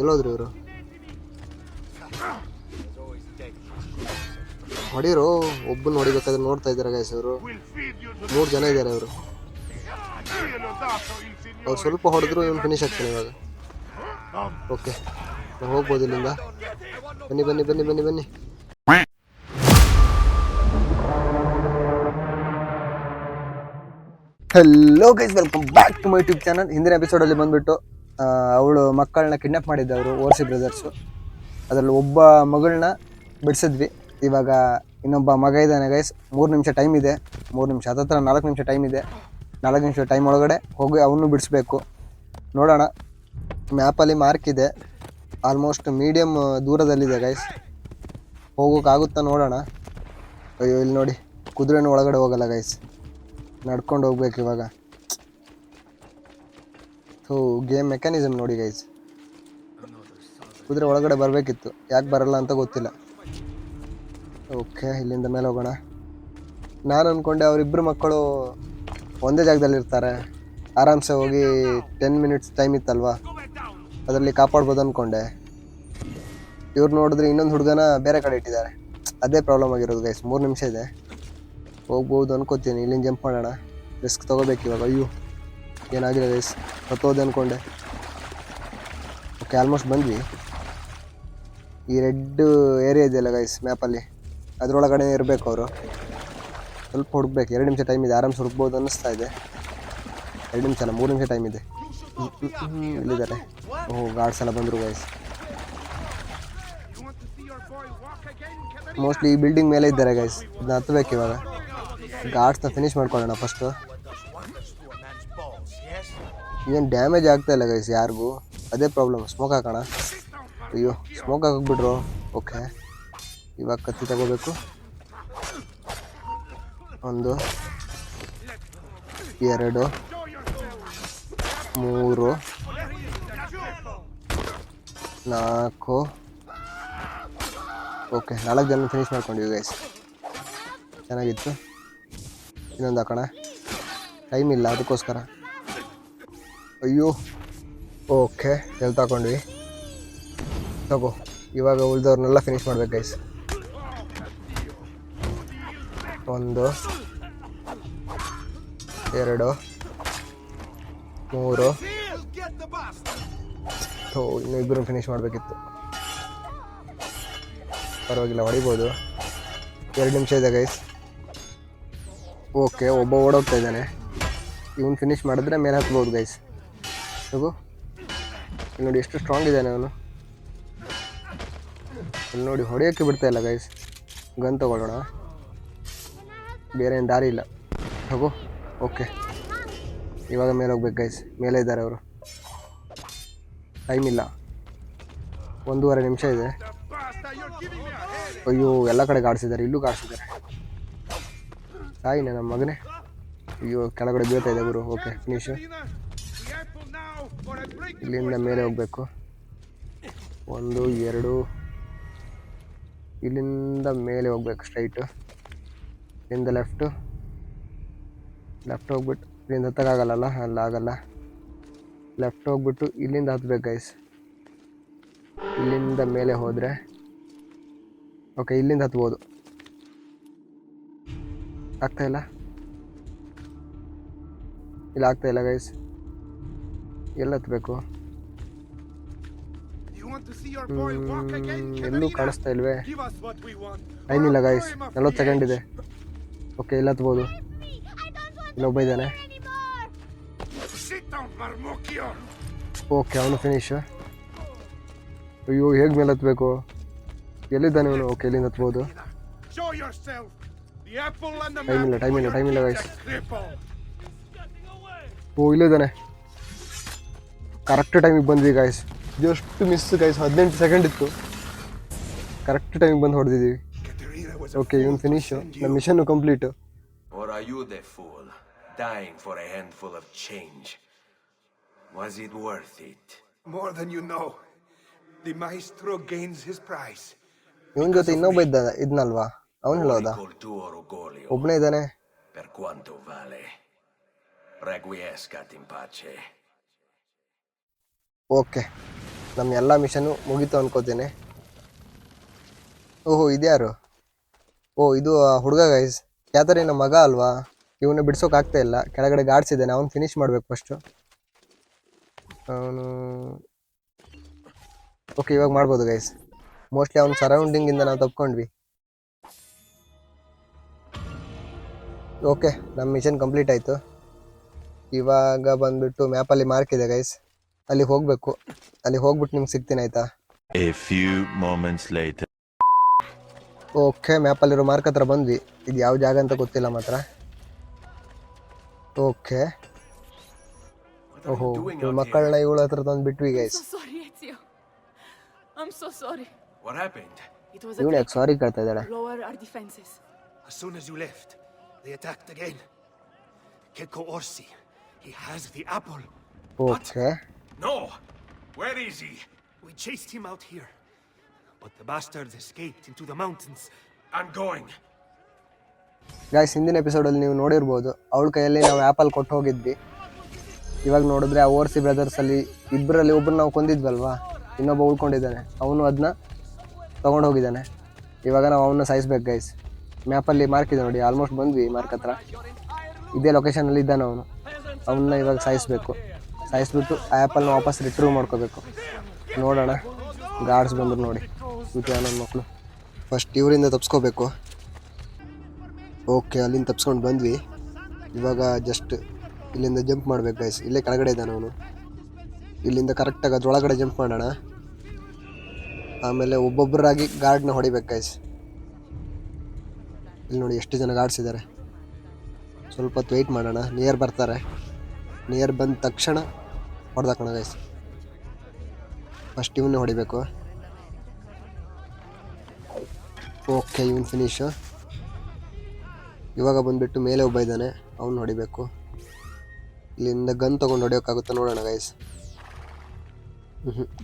ಎಲ್ಲೋದ್ರು ಇವರು? ಹೊಡೀರು. ಒಬ್ಬನ ಹೊಡಿಬೇಕಾದ್ರೆ ನೋಡ್ತಾ ಇದ್ದಾರೆ ಗೈಸ್ ಇವರು. 3 ಜನ ಇದ್ದಾರೆ ಅವರು. ಅವ್ರು ಸ್ವಲ್ಪ ಹೊಡೆದ್ರು ಇವನು ಫಿನಿಶ್ ಆಗ್ತಾನೆ ಇವಾಗ. ಓಕೆ, ನಾವು ಹೋಗ್ಬೋದು ಇಲ್ಲಿಂದ. ಬನ್ನಿ ಬನ್ನಿ ಬನ್ನಿ ಬನ್ನಿ ಬನ್ನಿ. Hello guys, welcome back to my YouTube channel. ಹಿಂದಿನ ಎಪಿಸೋಡಲ್ಲಿ ಬಂದುಬಿಟ್ಟು ಅವಳು ಮಕ್ಕಳನ್ನ ಕಿಡ್ನಾಪ್ ಮಾಡಿದ್ದವರು ಓರ್ಸಿ ಬ್ರದರ್ಸು. ಅದರಲ್ಲಿ ಒಬ್ಬ ಮಗಳನ್ನ ಬಿಡಿಸಿದ್ವಿ. ಇವಾಗ ಇನ್ನೊಬ್ಬ ಮಗ ಇದ್ದಾನೆ ಗೈಸ್. 3 ನಿಮಿಷ ಟೈಮ್ ಇದೆ. 3 ನಿಮಿಷ ಹತ್ತತ್ರ 4 ನಿಮಿಷ ಟೈಮ್ ಇದೆ. 4 ನಿಮಿಷ ಟೈಮ್ ಒಳಗಡೆ ಹೋಗಿ ಅವನು ಬಿಡಿಸ್ಬೇಕು. ನೋಡೋಣ. ಮ್ಯಾಪಲ್ಲಿ ಮಾರ್ಕ್ ಇದೆ. ಆಲ್ಮೋಸ್ಟ್ ಮೀಡಿಯಮ್ ದೂರದಲ್ಲಿದೆ ಗೈಸ್. ಹೋಗೋಕ್ಕಾಗುತ್ತಾ ನೋಡೋಣ. ಅಯ್ಯೋ, ಇಲ್ಲಿ ನೋಡಿ, ಕುದುರೆನೂ ಒಳಗಡೆ ಹೋಗಲ್ಲ ಗೈಸ್. ನಡ್ಕೊಂಡು ಹೋಗ್ಬೇಕು ಇವಾಗ. ಗೇಮ್ ಮೆಕ್ಯಾನಿಸಮ್ ನೋಡಿ ಗೈಸ್. ಕುದುರೆ ಒಳಗಡೆ ಬರಬೇಕಿತ್ತು, ಯಾಕೆ ಬರಲ್ಲ ಅಂತ ಗೊತ್ತಿಲ್ಲ. ಓಕೆ, ಇಲ್ಲಿಂದ ಮೇಲೆ ಹೋಗೋಣ. ನಾನು ಅಂದ್ಕೊಂಡೆ ಅವರಿಬ್ಬರು ಮಕ್ಕಳು ಒಂದೇ ಜಾಗದಲ್ಲಿ ಇರ್ತಾರೆ, ಆರಾಮ್ಸೆ ಹೋಗಿ 10 ಮಿನಿಟ್ಸ್ ಟೈಮ್ ಇತ್ತಲ್ವಾ, ಅದರಲ್ಲಿ ಕಾಪಾಡ್ಬೋದು ಅಂದ್ಕೊಂಡೆ. ಇವ್ರು ನೋಡಿದ್ರೆ ಇನ್ನೊಂದು ಹುಡುಗನ ಬೇರೆ ಕಡೆ ಇಟ್ಟಿದ್ದಾರೆ. ಅದೇ ಪ್ರಾಬ್ಲಮ್ ಆಗಿರೋದು ಗೈಸ್. 3 ನಿಮಿಷ ಇದೆ, ಹೋಗ್ಬೋದು ಅನ್ಕೋತೀನಿ. ಇಲ್ಲಿಂದ ಜಂಪ್ ಮಾಡೋಣ, ರಿಸ್ಕ್ ತೊಗೋಬೇಕು ಇವಾಗ. ಅಯ್ಯೋ, ಏನಾಗಿದೆ ಗೈಸ್, ಹತ್ತೋದೆ ಅಂದ್ಕೊಂಡೆ. ಓಕೆ, ಆಲ್ಮೋಸ್ಟ್ ಬಂದ್ವಿ. ಈ ರೆಡ್ ಏರಿಯಾ ಇದೆಯಲ್ಲ ಗೈಸ್ ಮ್ಯಾಪಲ್ಲಿ, ಅದರೊಳಗಡೆ ಇರಬೇಕು ಅವರು. ಸ್ವಲ್ಪ ಹುಡುಕ್ಬೇಕು. 2 ನಿಮಿಷ ಟೈಮ್ ಇದೆ, ಆರಾಮ್ಸೆ ಹುಡುಕ್ಬೋದು ಅನ್ನಿಸ್ತಾ ಇದೆ. 2 ನಿಮಿಷ ಅಲ್ಲ, 3 ನಿಮಿಷ ಟೈಮ್ ಇದೆ. ಇಲ್ಲಿದ್ದಾರೆ. ಓಹ್, ಗಾರ್ಡ್ಸ್ ಎಲ್ಲ ಬಂದರು ಗೈಸ್. ಮೋಸ್ಟ್ಲಿ ಈ ಬಿಲ್ಡಿಂಗ್ ಮೇಲೆ ಇದ್ದಾರೆ ಗೈಸ್. ಇದನ್ನ ಹತ್ತಬೇಕು ಇವಾಗ. ಗಾರ್ಡ್ಸ್ನ ಫಿನಿಶ್ ಮಾಡ್ಕೊಳ್ಳೋಣ ಫಸ್ಟು. ಏನು ಡ್ಯಾಮೇಜ್ ಆಗ್ತಾ ಇಲ್ಲ ಗೈಸ್ ಯಾರಿಗೂ, ಅದೇ ಪ್ರಾಬ್ಲಮ್. ಸ್ಮೋಕ್ ಹಾಕೋಣ. ಅಯ್ಯೋ, ಸ್ಮೋಕ್ ಹಾಕಿಬಿಟ್ರು. ಓಕೆ, ಇವಾಗ ಕತ್ತಿ ತಗೋಬೇಕು. 1 2 3 4. ಓಕೆ, 4 ಜನ ಫಿನಿಶ್ ಮಾಡ್ಕೊಂಡಿವಿ ಗೈಸ್. ಚೆನ್ನಾಗಿತ್ತು. ಇನ್ನೊಂದು ಹಾಕೋಣ. ಟೈಮ್ ಇಲ್ಲ ಅದಕ್ಕೋಸ್ಕರ. ಅಯ್ಯೋ, ಓಕೆ, ಎಲ್ಲಿ ತಗೊಂಡ್ವಿ. ತಗೋ, ಇವಾಗ ಉಳಿದವ್ರನ್ನೆಲ್ಲ ಫಿನಿಶ್ ಮಾಡ್ಬೇಕು ಗೈಸ್. 1 2 3. ಇನ್ನು ಇಬ್ಬರು ಫಿನಿಶ್ ಮಾಡಬೇಕಿತ್ತು. ಪರವಾಗಿಲ್ಲ, ಹೊಡಿಬೋದು. 2 ನಿಮಿಷ ಇದೆ ಗೈಸ್. ಓಕೆ, ಒಬ್ಬ ಓಡೋಗ್ತಾ ಇದ್ದಾನೆ. ಇವನು ಫಿನಿಶ್ ಮಾಡಿದ್ರೆ ಮೇಲೆ ಹತ್ಬೋದು ಗೈಸ್. ತಗೋ, ಇಲ್ಲಿ ನೋಡಿ ಎಷ್ಟು ಸ್ಟ್ರಾಂಗ್ ಇದ್ದಾನೆ ಅವನು. ಇಲ್ಲಿ ನೋಡಿ, ಹೊಡೆಯೋಕ್ಕೆ ಬಿಡ್ತಾ ಇಲ್ಲ ಗೈಸ್. ಗನ್ ತಗೊಳ್ಳೋಣ, ಬೇರೆ ಏನು ದಾರಿ ಇಲ್ಲ. ತಗೋ. ಓಕೆ, ಇವಾಗ ಮೇಲೆ ಹೋಗ್ಬೇಕು ಗೈಸ್. ಮೇಲೆ ಇದ್ದಾರೆ ಅವರು. ಟೈಮ್ ಇಲ್ಲ, 1.5 ನಿಮಿಷ ಇದೆ. ಅಯ್ಯೋ, ಎಲ್ಲ ಕಡೆ ಗಾಡಿಸಿದ್ದಾರೆ, ಇಲ್ಲೂ ಗಾಡಿಸಿದ್ದಾರೆ. ಸಾಯಿನ ನಮ್ಮ ಮಗನೇ. ಅಯ್ಯೋ, ಕೆಳಗಡೆ ಬೀಳ್ತಾ ಇದೆ ಗುರು. Okay, finish. ಇಲ್ಲಿಂದ ಮೇಲೆ ಹೋಗಬೇಕು. 1 2. ಇಲ್ಲಿಂದ ಮೇಲೆ ಹೋಗ್ಬೇಕು ಸ್ಟ್ರೈಟು. ಇಲ್ಲಿಂದ ಲೆಫ್ಟ್ ಹೋಗ್ಬಿಟ್ಟು, ಇಲ್ಲಿಂದ ಹತ್ತಕ್ಕಾಗಲ್ಲ, ಅಲ್ಲ ಆಗಲ್ಲ. ಲೆಫ್ಟ್ ಹೋಗ್ಬಿಟ್ಟು ಇಲ್ಲಿಂದ ಹತ್ಬೇಕು ಗೈಸ್. ಇಲ್ಲಿಂದ ಮೇಲೆ ಹೋದರೆ ಓಕೆ, ಇಲ್ಲಿಂದ ಹತ್ಬೋದು. ಆಗ್ತಾಯಿಲ್ಲ, ಇಲ್ಲ ಆಗ್ತಾಯಿಲ್ಲ ಗೈಸ್. ಎಲ್ಲಿ ಹತ್ಬೇಕು? ಎಲ್ಲೂ ಕಾಣಿಸ್ತಾ ಇಲ್ವೇ? ಟೈಮ್ ಇಲ್ಲ ಗೈಸ್, 40 ಸೆಕೆಂಡ್ ಇದೆ. ಓಕೆ, ಇಲ್ಲಿ ಹತ್ಬೋದು. ಇಲ್ಲೊಬ್ಬ ಇದ್ದಾನೆ. ಓಕೆ, ಅವನು ಫಿನಿಶು. ಅಯ್ಯೋ, ಹೇಗೆ ಮೇಲೆ ಹತ್ಬೇಕು? ಎಲ್ಲಿದ್ದಾನೆ ಇವನು? ಓಕೆ, ಇಲ್ಲಿಂದ ಹತ್ಬೋದು. ಟೈಮ್ ಇಲ್ಲ ಗೈಸ್. ಓ, ಇಲ್ಲಿದ್ದಾನೆ. ಕರೆಕ್ಟ್ ಟೈಮಿಗೆ ಬಂದ್ವಿ guys. Just miss guys, 18 second ಇತ್ತು. ಕರೆಕ್ಟ್ ಟೈಮಿಗೆ ಬಂದು ಹೊಡೆದಿದ್ದೀವಿ. ಓಕೆ, ಇವನು ಫಿನಿಶು. ನಮ್ಮ ಮಿಷನ್ನು complete. Or are you the fool, dying for a handful of change? Was it worth it? More than you know. The maestro gains his prize. ಇವನ್ ಜೊತೆ ಇನ್ನೊಬ್ಬ ಇದ್ನಲ್ವಾ, ಅವನು ಹೇಳೋದ? ಒಬ್ಬನೇ ಇದ್ದಾನೆ. Per quanto vale? Requiescat in pace. Okay, ನಮ್ಮ ಎಲ್ಲ ಮಿಷನ್ನು ಮುಗೀತು ಅನ್ಕೋತೀನಿ. ಓಹೋ ಇದ್ಯಾರು? ಓ ಇದು ಹುಡುಗ ಗೈಸ್, ಕ್ಯಾಥರಿನ ಮಗ ಅಲ್ವಾ? ಇವನ್ನ ಬಿಡ್ಸೋಕ್ಕಾಗ್ತಾ ಇಲ್ಲ, ಕೆಳಗಡೆ ಗಾರ್ಡ್ಸ್ ಇದ್ದಾನೆ, ಅವ್ನು ಫಿನಿಶ್ ಮಾಡಬೇಕು ಫಸ್ಟು. ಅವನು ಓಕೆ ಇವಾಗ ಮಾಡ್ಬೋದು ಗೈಸ್. ಮೋಸ್ಟ್ಲಿ ಅವ್ನ ಸರೌಂಡಿಂಗಿಂದ ನಾವು ತಪ್ಕೊಂಡ್ವಿ. ಓಕೆ ನಮ್ಮ ಮಿಷನ್ ಕಂಪ್ಲೀಟ್ ಆಯಿತು. ಇವಾಗ ಬಂದುಬಿಟ್ಟು ಮ್ಯಾಪಲ್ಲಿ ಮಾರ್ಕ್ ಇದೆ ಗೈಸ್, ಅಲ್ಲಿಗೆ ಹೋಗಬೇಕು. ಅಲ್ಲಿಗೆ ಹೋಗ್ಬಿಟ್ಟು ನಿಮ್ಗೆ ಸಿಗ್ತೀನಿ ಆಯಿತಾ? A few moments later. Okay ಮ್ಯಾಪಲ್ಲಿರೋ ಮಾರ್ಕ್ ಹತ್ರ ಬಂದ್ವಿ. ಇದು ಯಾವ ಜಾಗ ಅಂತ ಗೊತ್ತಿಲ್ಲ ಮಾತ್ರ. ಓಕೆ ಓಹೋ ಮಕ್ಕಳನ್ನ ಇವಳ ಹತ್ರ ತಂದು ಬಿಟ್ವಿ guys. So sorry, Ezio. I'm so sorry. What happened? It was a ಇವಳು ಯಾಕೆ ಸಾರಿ ಕೇಳ್ತಾ ಇದ್ದಾಳೆ? lower our defenses. As soon as you left, they attacked again. Keko Orsi. He has the apple. Okay No! Where is he? We chased him out here. But the bastards escaped into the mountains. I'm going. Guys ಹಿಂದಿನ ಎಪಿಸೋಡಲ್ಲಿ ನೀವು ನೋಡಿರ್ಬೋದು, ಅವಳ ಕೈಯಲ್ಲಿ ನಾವು apple ಕೊಟ್ಟು ಹೋಗಿದ್ವಿ. ಇವಾಗ ನೋಡಿದ್ರೆ ಆ ಓರ್ಸಿ ಬ್ರದರ್ಸಲ್ಲಿ ಇಬ್ಬರಲ್ಲಿ ಒಬ್ಬರು ನಾವು ಕೊಂದಿದ್ವಲ್ವಾ, ಇನ್ನೊಬ್ಬ ಉಳ್ಕೊಂಡಿದ್ದಾನೆ, ಅವನು ಅದನ್ನ ತೊಗೊಂಡು ಹೋಗಿದ್ದಾನೆ. ಇವಾಗ ನಾವು ಅವನ್ನ ಸಾಯಿಸ್ಬೇಕು ಗೈಸ್. ಮ್ಯಾಪಲ್ಲಿ ಮಾರ್ಕ್ ಇದೆ ನೋಡಿ, ಆಲ್ಮೋಸ್ಟ್ ಬಂದ್ವಿ ಮಾರ್ಕ್ ಹತ್ರ. ಇದೇ ಲೊಕೇಶನಲ್ಲಿ ಇದ್ದಾನೆ ಅವನು. ಅವನ್ನ ಇವಾಗ ಸಾಯಿಸ್ಬಿಟ್ಟು ಆ ಆ್ಯಪಲ್ನ ವಾಪಸ್ ರಿಟ್ರೀವ್ ಮಾಡ್ಕೋಬೇಕು. ನೋಡೋಣ, ಗಾರ್ಡ್ಸ್ ಬಂದರು ನೋಡಿ, ನನ್ನ ಮಕ್ಕಳು. ಫಸ್ಟ್ ಇವರಿಂದ ತಪ್ಸ್ಕೋಬೇಕು. ಓಕೆ ಅಲ್ಲಿಂದ ತಪ್ಸ್ಕೊಂಡು ಬಂದ್ವಿ. ಇವಾಗ ಜಸ್ಟ್ ಇಲ್ಲಿಂದ ಜಂಪ್ ಮಾಡ್ಬೇಕು ಗೈಸ್. ಇಲ್ಲೇ ಕೆಳಗಡೆ ಇದ್ದಾನೆ ಅವನು. ಇಲ್ಲಿಂದ ಕರೆಕ್ಟಾಗಿ ಅದ್ರೊಳಗಡೆ ಜಂಪ್ ಮಾಡೋಣ. ಆಮೇಲೆ ಒಬ್ಬೊಬ್ಬರಾಗಿ ಗಾರ್ಡ್ನ ಹೊಡಿಬೇಕು ಗೈಸ್. ಇಲ್ಲಿ ನೋಡಿ ಎಷ್ಟು ಜನ ಗಾರ್ಡ್ಸ್ ಇದ್ದಾರೆ. ಸ್ವಲ್ಪ ಹೊತ್ತು ವೆಯ್ಟ್ ಮಾಡೋಣ, ನಿಯರ್ ಬರ್ತಾರೆ. ನಿಯರ್ ಬಂದ ತಕ್ಷಣ ಹೊಡೆದಾಕೋಣ ಗೈಸ್. ಫಸ್ಟ್ ಇವನ್ನೇ ಹೊಡಿಬೇಕು. Okay even finish. ಇವಾಗ ಬಂದುಬಿಟ್ಟು ಮೇಲೆ ಒಬ್ಬ ಇದ್ದಾನೆ, ಅವ್ನು ಹೊಡಿಬೇಕು. ಇಲ್ಲಿಂದ ಗನ್ ತೊಗೊಂಡು ಹೊಡಿಯೋಕ್ಕಾಗುತ್ತಾ ನೋಡೋಣ ಗೈಸ್.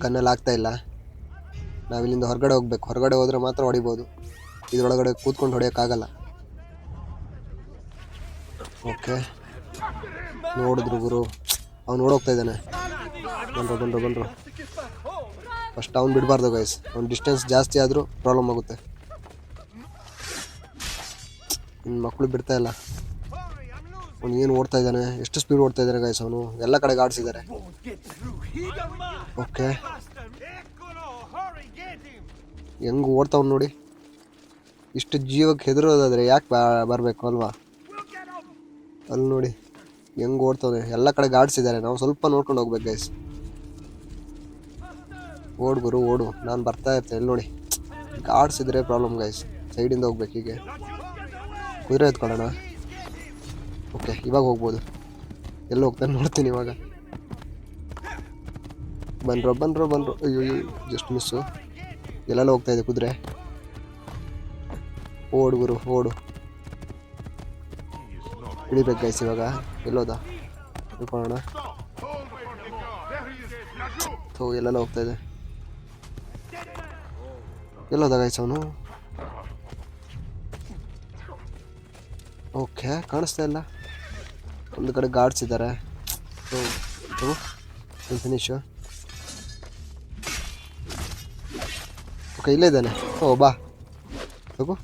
ಗನ್ನಲ್ಲಿ ಆಗ್ತಾಯಿಲ್ಲ. ನಾವಿಲ್ಲಿಂದ ಹೊರಗಡೆ ಹೋಗ್ಬೇಕು. ಹೊರಗಡೆ ಹೋದರೆ ಮಾತ್ರ ಹೊಡಿಬೋದು, ಇದರೊಳಗಡೆ ಕೂತ್ಕೊಂಡು ಹೊಡಿಯೋಕ್ಕಾಗಲ್ಲ. ಓಕೆ ನೋಡಿದ್ರು ಗುರು, ಅವ್ನು ನೋಡೋಗ್ತಾ ಇದ್ದಾನೆ. ಬಂದರು ಫಸ್ಟ್ ಅವ್ನು ಬಿಡಬಾರ್ದು ಗೈಸ್. ಅವ್ನು ಡಿಸ್ಟೆನ್ಸ್ ಜಾಸ್ತಿ ಆದರೂ ಪ್ರಾಬ್ಲಮ್ ಆಗುತ್ತೆ. ಇನ್ನು ಮಕ್ಕಳು ಬಿಡ್ತಾ ಇಲ್ಲ. ಅವ್ನು ಏನು ಓಡ್ತಾ ಇದ್ದಾನೆ, ಎಷ್ಟು ಸ್ಪೀಡ್ ಓಡ್ತಾ ಇದ್ದಾನೆ ಗೈಸ್. ಅವನು ಎಲ್ಲ ಕಡೆ ಗಾಡ್ಸಿದ್ದಾರೆ. ಓಕೆ ಹೆಂಗೆ ಓಡ್ತಾವ್ ನೋಡಿ. ಇಷ್ಟು ಜೀವಕ್ಕೆ ಹೆದರೋದಾದರೆ ಯಾಕೆ ಬರಬೇಕು ಅಲ್ವಾ? ಅಲ್ಲಿ ನೋಡಿ ಹೆಂಗೆ ಓಡ್ತಾವೆ, ಎಲ್ಲ ಕಡೆ ಗಾಡ್ಸಿದ್ದಾರೆ. ನಾವು ಸ್ವಲ್ಪ ನೋಡ್ಕೊಂಡು ಹೋಗ್ಬೇಕು ಗೈಸ್. ಓಡು ಗುರು ಓಡು, ನಾನು ಬರ್ತಾ ಇರ್ತೇನೆ. ಇಲ್ಲಿ ನೋಡಿ ಗಾಡ್ಸಿದ್ರೆ ಪ್ರಾಬ್ಲಮ್ ಗೈಸ್. ಸೈಡಿಂದ ಹೋಗ್ಬೇಕು. ಹೀಗೆ ಕುದುರೆ ಎತ್ಕೊಳ್ಳೋಣ. ಓಕೆ ಇವಾಗ ಹೋಗ್ಬೋದು. ಎಲ್ಲ ಹೋಗ್ತಾನೆ ನೋಡ್ತೀನಿ ಇವಾಗ. ಬಂದರು. ಅಯ್ಯೋ ಜಸ್ಟ್ ಮಿಸ್ಸು. ಎಲ್ಲೆಲ್ಲ ಹೋಗ್ತಾಯಿದೆ ಕುದುರೆ. ಓಡು ಗುರು ಓಡು. ಹಿಡಿಬೇಕು ಗೈಸ್ ಇವಾಗ. ಎಲ್ಲೋದ ತಿಳ್ಕೊಳ್ಳೋಣ. ಎಲ್ಲೆಲ್ಲ ಹೋಗ್ತಾಯಿದೆ. ಎಲ್ಲೋದ ಗೈಸ್ ಅವನು? ಓಕೆ ಕಾಣಿಸ್ತಾ ಇಲ್ಲ. ಒಂದು ಕಡೆ ಗಾರ್ಡ್ಸ್ ಇದ್ದಾರೆ. ಫಿನಿಶು. ಓಕೆ ಇಲ್ಲೇ ಇದ್ದಾನೆ. ಬಾ ತಗೋ.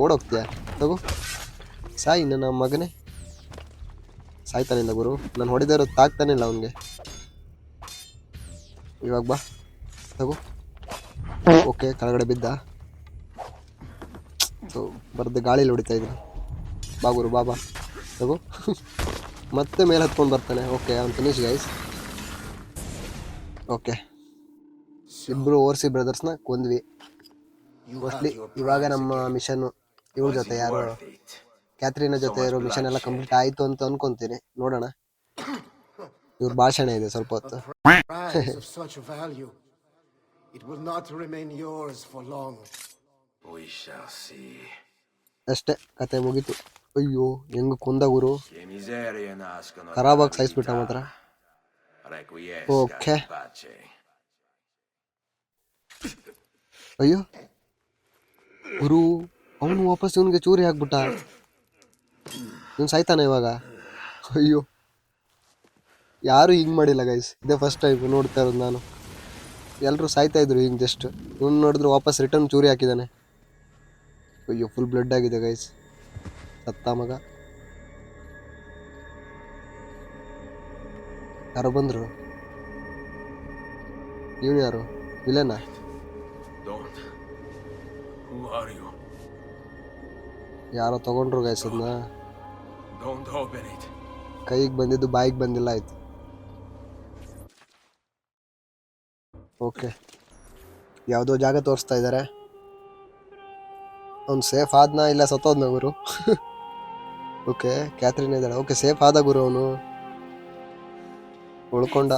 ಓಡೋಗ್ತೀಯ ತಗೋ. ಸಾಯಿ ನನ್ನ ಮಗನೇ. ಸಾಯ್ತಾನಿಲ್ಲ ಗುರು. ನಾನು ಹೊಡೆದೇ ಇರೋದು ತಾಗ್ತಾನಿಲ್ಲ ಅವನಿಗೆ. ಇವಾಗ ಬಾ ತಗೋ. ಓಕೆ ಕೆಳಗಡೆ ಬಿದ್ದ. ಬರ್ದೆ ಗಾಳಿಲಿ ಹೊಡಿತಾ ಇದ್ದೀನಿ. ಬಾ ಗುರು ಬಾ ತಗೋ. ಮತ್ತೆ ಮೇಲೆ ಹತ್ಕೊಂಡು ಬರ್ತಾನೆ. ಓಕೆ ಅವ್ನು ಫಿನಿಶ್ ಗೈಸ್. ಓಕೆ ಇಬ್ಬರು ಓರ್ಸಿ ಬ್ರದರ್ಸ್ನ ಕೊಂದ್ವಿ. ಮೋಸ್ಟ್ಲಿ ಇವಾಗ ನಮ್ಮ ಮಿಷನ್ನು ಇವ್ರ ಜೊತೆ ಯಾರು ಕ್ಯಾಥರಿನ ಜೊತೆ ಇರೋ ಮಿಷನ್ ಎಲ್ಲ ಕಂಪ್ಲೀಟ್ ಆಯಿತು ಅಂತ ಅನ್ಕೊಂತೀನಿ. ನೋಡೋಣ. ಇವ್ರ ಭಾಷಣ ಇದೆ ಸ್ವಲ್ಪ ಹೊತ್ತು. ಅಷ್ಟೇ ಕತೆ ಮುಗೀತು. ಅಯ್ಯೋ ಹೆಂಗ ಕೊಂದ ಗುರು. ಖರಾಬಾಗಿ ಸಾಯಿಸ್ಬಿಟ್ಟ ಮಾತ್ರ. ಓಕೆ ಅಯ್ಯೋ ಗುರು ಅವನು ವಾಪಸ್ ಇವನಿಗೆ ಚೂರಿ ಹಾಕ್ಬಿಟ್ಟ. ಇವನು ಸಾಯ್ತಾನೆ ಇವಾಗ. ಅಯ್ಯೋ ಯಾರು ಹಿಂಗೆ ಮಾಡಿಲ್ಲ ಗೈಸ್. ಇದೇ ಫಸ್ಟ್ ಟೈಮ್ ನೋಡ್ತಾ ಇರೋದು ನಾನು. ಎಲ್ಲರೂ ಸಾಯ್ತಾ ಇದ್ರು ಹಿಂಗೆ ಜಸ್ಟ್. ಇವ್ನು ನೋಡಿದ್ರೆ ವಾಪಸ್ ರಿಟರ್ನ್ ಚೂರಿ ಹಾಕಿದ್ದಾನೆ. ಅಯ್ಯೋ ಫುಲ್ ಬ್ಲಡ್ ಆಗಿದೆ ಗೈಸ್. ಸತ್ತ ಮಗ. ಯಾರೋ ಬಂದರು. ಇವನು ಯಾರು? ವಿಲನಾ? Don't. Who are you? ಯಾರೋ ತಗೊಂಡ್ರು ಗೈಸ್ ಅದನ್ನ. Don't open it. ಕೈಗೆ ಬಂದಿದ್ದು ಬಾಯಿಗೆ ಬಂದಿಲ್ಲ ಆಯ್ತು. ಓಕೆ, ಯಾವುದೋ ಜಾಗ ತೋರಿಸ್ತಾ ಇದ್ದಾರೆ. ಅವ್ನು ಸೇಫ್ ಆದ್ನಾ ಇಲ್ಲ ಸತ್ತೋದ್ನ ಗುರು? ಓಕೆ, ಕ್ಯಾಥರಿನ್ ಇದ್ದಾಳೆ. ಓಕೆ, ಸೇಫ್ ಆದ ಗುರು ಅವನು, ಉಳ್ಕೊಂಡ.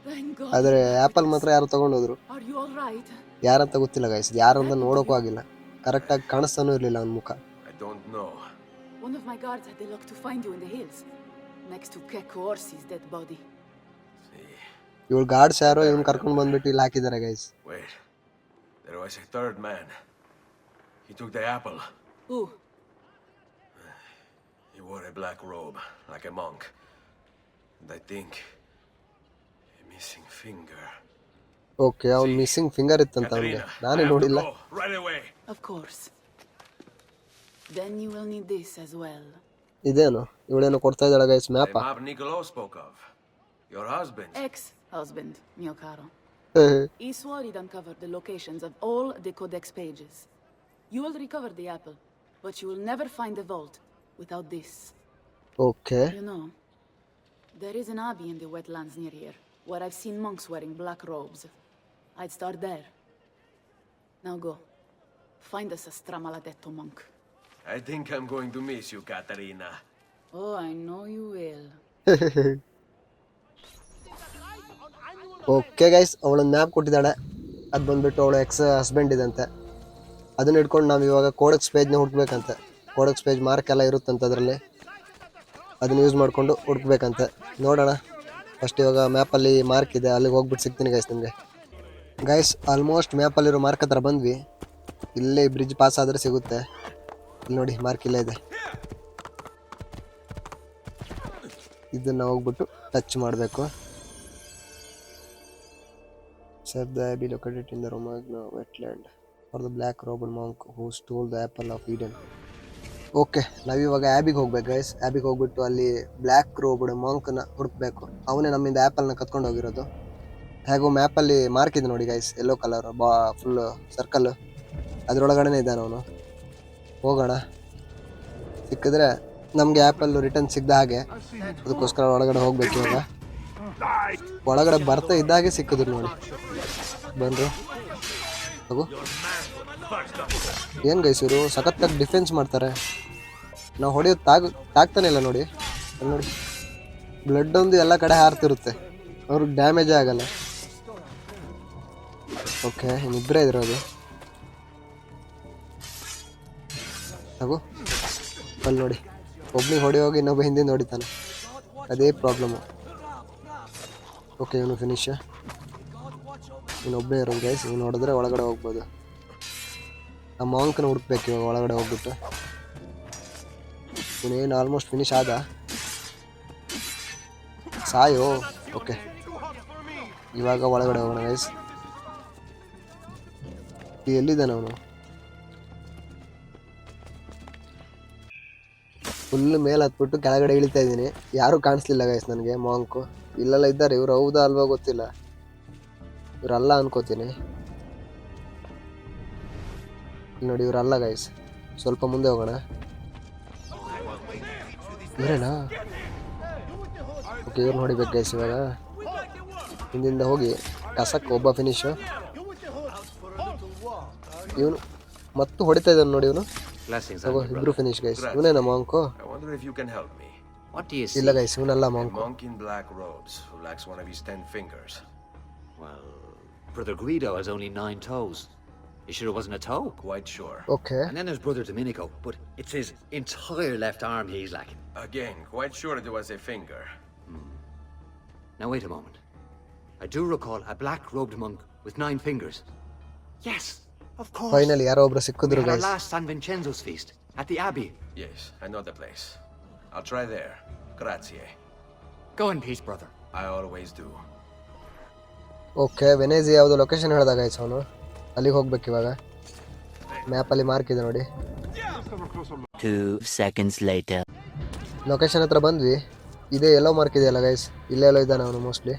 Thank God. ಆದರೆ ಆ್ಯಪಲ್ ಮಾತ್ರ ಯಾರು ತಗೊಂಡೋದ್ರು. Are you all right? ಯಾರಂತ ಗೊತ್ತಿಲ್ಲ ಗೈಸ್, ಯಾರಂತ ನೋಡೋಕ್ಕೂ ಆಗಿಲ್ಲ. ಕರೆಕ್ಟಾಗಿ ಕಾಣಿಸ್ತಾನೂ ಇರಲಿಲ್ಲ ಅವನ ಮುಖ. I don't know. One of my guards had the luck to find you in the hills, next to Keko Orsi's dead body. See. ಇವಳು ಗಾರ್ಡ್ಸ್ ಯಾರೋ ಇವನು ಕರ್ಕೊಂಡು ಬಂದ್ಬಿಟ್ಟು ಇಲ್ಲಿ ಹಾಕಿದ್ದಾರೆ guys. Wait. There was a third man. He took the apple. Who? He wore a black robe, like a monk. And I think a missing finger. Okay, ಅವ್ನು missing finger ಇತ್ತಂತ ಅವನಿಗೆ. Katerina, ನಾನೇ I have to ನೋಡಿಲ್ಲ. go right away. Of course. Then you will need this as well. ಇದೇನು ಇವಳೇನೋ ಕೊಡ್ತಾ ಇದ್ದಾಳೆ guys, The ಮ್ಯಾಪ. map Nicolo spoke of. Your husband. Ex-husband, mio caro. He swore he'd uncover the locations of all the Codex pages. You will recover the apple, but you will never find the vault without this. Okay, You know, there is an abbey in the wetlands near here, where I've seen monks wearing black robes. I'd start there. Now go. Find us a Stramaladetto monk. I think I'm going to miss you, Katerina. Oh, I know you will. Okay guys, ಅವಳೊಂದು map ಕೊಟ್ಟಿದ್ದಾಳೆ. ಅದು ಬಂದ್ಬಿಟ್ಟು ಅವಳ X husband ಇದಂತೆ. ಅದನ್ನ ಹಿಡ್ಕೊಂಡು ನಾವು ಇವಾಗ ಕೋಡೆಕ್ಸ್ ಪೇಜ್ನ ಹುಡುಕ್ಬೇಕಂತೆ. ಕೋಡೆಕ್ಸ್ page mark ಎಲ್ಲ ಇರುತ್ತಂತೆ ಅದರಲ್ಲಿ. ಅದನ್ನ ಯೂಸ್ ಮಾಡಿಕೊಂಡು ಹುಡುಕ್ಬೇಕಂತೆ. ನೋಡೋಣ. ಫಸ್ಟ್ ಇವಾಗ ಮ್ಯಾಪಲ್ಲಿ ಮಾರ್ಕ್ ಇದೆ, ಅಲ್ಲಿಗೆ ಹೋಗ್ಬಿಟ್ಟು ಸಿಗ್ತೀನಿ ಗೈಸ್ ನಿಮಗೆ. ಗೈಸ್ ಆಲ್ಮೋಸ್ಟ್ ಮ್ಯಾಪಲ್ಲಿರೋ ಮಾರ್ಕ್ ಹತ್ರ ಬಂದ್ವಿ. ಇಲ್ಲೇ ಬ್ರಿಡ್ಜ್ ಪಾಸ್ ಆದರೆ ಸಿಗುತ್ತೆ. ಇಲ್ಲಿ ನೋಡಿ ಮಾರ್ಕ್ ಇಲ್ಲೇ ಇದೆ. ಇದನ್ನು ಹೋಗ್ಬಿಟ್ಟು ಟಚ್ ಮಾಡಬೇಕು. Sir, the abbey located in the Romagna wetland for the black robed monk who stole the apple of Eden. Okay, ನಾವಿವಾಗ ಆ್ಯಬಿಗೆ ಹೋಗ್ಬೇಕು ಗೈಸ್. ಆ್ಯಬಿಗೆ ಹೋಗ್ಬಿಟ್ಟು ಅಲ್ಲಿ ಬ್ಲ್ಯಾಕ್ ರೋಬ್ಡ್ ಮಾಂಕ್ನ ಹುಡುಕ್ಬೇಕು. ಅವನೇ ನಮ್ಮಿಂದ ಆ್ಯಪಲ್ನ ಕತ್ಕೊಂಡು ಹೋಗಿರೋದು. ಹೇಗೋ ಮ್ಯಾಪಲ್ಲಿ ಮಾರ್ಕ್ ಇದೆ ನೋಡಿ guys, yellow colour full circle. ಅದರೊಳಗಡೆ ಇದ್ದಾನೆ ಅವನು. ಹೋಗೋಣ, ಸಿಕ್ಕಿದ್ರೆ ನಮಗೆ ಆ್ಯಪಲ್ ರಿಟರ್ನ್ ಸಿಗ್ದ ಹಾಗೆ. ಅದಕ್ಕೋಸ್ಕರ ಒಳಗಡೆ ಹೋಗ್ಬೇಕು ಇವಾಗ. ಒಳಗಡೆ ಬರ್ತಾ ಇದ್ದಾಗೆ ಸಿಕ್ಕಿದ್ರು ನೋಡಿ. ಬನ್ರು ಹೋಗು. ಏನು ಗೈಸ್ ಇವರು ಸಖತ್ತಾಗಿ ಡಿಫೆನ್ಸ್ ಮಾಡ್ತಾರೆ. ನಾವು ಹೊಡೆಯೋದು ತಾಗ್ತಾನೆ ಇಲ್ಲ ನೋಡಿ. ಅಲ್ಲಿ ನೋಡಿ, ಬ್ಲಡ್ ಒಂದು ಎಲ್ಲ ಕಡೆ ಹಾರ್ತಿರುತ್ತೆ, ಅವ್ರಿಗೆ ಡ್ಯಾಮೇಜೇ ಆಗಲ್ಲ. ಓಕೆ, ಇನ್ನಿಬ್ಬರೇ ಇದಿರೋದು. ತಗೋ, ಅಲ್ಲಿ ನೋಡಿ, ಒಬ್ನಿಗೆ ಹೊಡೆಯೋಗಿ ಇನ್ನೊಬ್ಬ ಹಿಂದೆ ನೋಡಿತಾನೆ. ಅದೇ ಪ್ರಾಬ್ಲಮ್ಮು. ಓಕೆ, ಇವನು ಫಿನಿಶ್. ಇನ್ನೊಬ್ಬನೇ ಇರೋದು ಗೈಸ್. ಇವನು ನೋಡಿದ್ರೆ ಒಳಗಡೆ ಹೋಗ್ಬೋದು. ಆ ಮಾಂಕ್ನ ಹುಡುಕ್ಬೇಕು ಇವಾಗ ಒಳಗಡೆ ಹೋಗ್ಬಿಟ್ಟು. ಇವನೇನು ಆಲ್ಮೋಸ್ಟ್ ಫಿನಿಶ್ ಆದ. ಸಾಯೋ. ಓಕೆ, ಇವಾಗ ಒಳಗಡೆ ಹೋಗೋಣ ಗೈಸ್. ಎಲ್ಲಿದ್ದಾನೆ ಅವನು? ಫುಲ್ ಮೇಲೆ ಹತ್ಬಿಟ್ಟು ಕೆಳಗಡೆ ಇಳಿತಾ ಇದ್ದೀನಿ. ಯಾರೂ ಕಾಣಿಸ್ಲಿಲ್ಲ ಗೈಸ್ ನನಗೆ. ಮಾಂಕು ಇಲ್ಲೆಲ್ಲ ಇದ್ದಾರೆ. ಇವ್ರು ಹೌದಾ ಅಲ್ವಾ ಗೊತ್ತಿಲ್ಲ. ಇವರಲ್ಲ ಅನ್ಕೋತೀನಿ. ನೋಡಿ, ಇವರಲ್ಲ ಗೈಸ್. ಸ್ವಲ್ಪ ಮುಂದೆ ಹೋಗೋಣ. ಇವರೇನಾ? ಓಕೆ, ಇವ್ರು ನೋಡಿಬೇಕು ಗೈಸ್. ಇವಾಗ ಹಿಂದಿಂದ ಹೋಗಿ ಕಸಕ್ಕೆ ಒಬ್ಬ ಫಿನಿಶು. ಇವನು ಮತ್ತು ಹೊಡಿತಾ ಇದ್ದಾನೆ ನೋಡಿ. ಇವನು ಇಬ್ರು ಫಿನಿಶ್ ಗೈಸ್. ಇವನೇನಾ monk? I wonder if you can help me. What do you see? ಇಲ್ಲ ಗೈಸ್, ಇವನಲ್ಲ A monk. monk in black robes who lacks one of his 10 fingers. Well, Brother Guido has only 9 toes. You sure it wasn't a toe? Quite sure. Okay, And then there's Brother Domenico, but it's his entire left arm he's lacking. Again, quite sure it was a finger. Now wait a moment. I do recall a black-robed monk with 9 fingers. Yes, of course. Finally ಯಾರೋ ಒಬ್ರು We ಸಿಕ್ಕಿದ್ರು had our guys. last San Vincenzo's feast at the Abbey. Yes, I know the place. I'll try there. Grazie. Go in peace, brother. I always do. Okay ವೆನೇಜಿ ಯಾವುದು location ಹೇಳಿದಾಗ guys ಅವನು ಅಲ್ಲಿಗೆ ಹೋಗ್ಬೇಕು ಇವಾಗ ಮ್ಯಾಪಲ್ಲಿ ಮಾರ್ಕ್ ಇದೆ ನೋಡಿ 2 seconds later. ಲೊಕೇಶನ್ ಹತ್ರ ಬಂದ್ವಿ ಇದೇ ಎಲ್ಲೋ ಮಾರ್ಕ್ ಇದೆಯಲ್ಲ ಗೈಸ್ ಇಲ್ಲೇ ಎಲ್ಲೋ ಇದ್ದಾನೆ ಅವನು ಮೋಸ್ಟ್ಲಿ